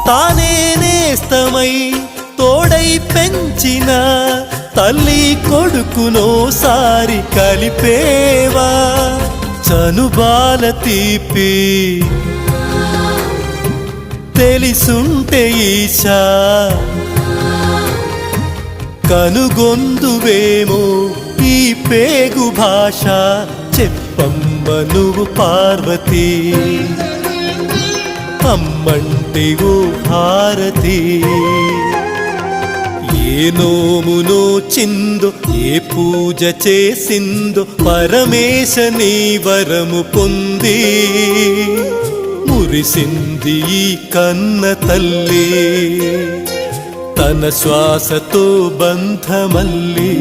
తానే నేస్తమై తోడై పెంచిన తల్లి కొడుకునోసారి కలిపేవా చనుబాల తీపి తెలిసుంటే ఈశా కనుగొందువేమో ఈ పేగు భాష చెప్పమ్మ నువ్వు పార్వతీ అమ్మంటే ఓ భారతి ఏ నోమునో చిందో ఏ పూజ చేసిందో పరమేశ నీ వరము పొంది మురిసింది ఈ కన్న తల్లి తన శ్వాసతో బంధమల్లి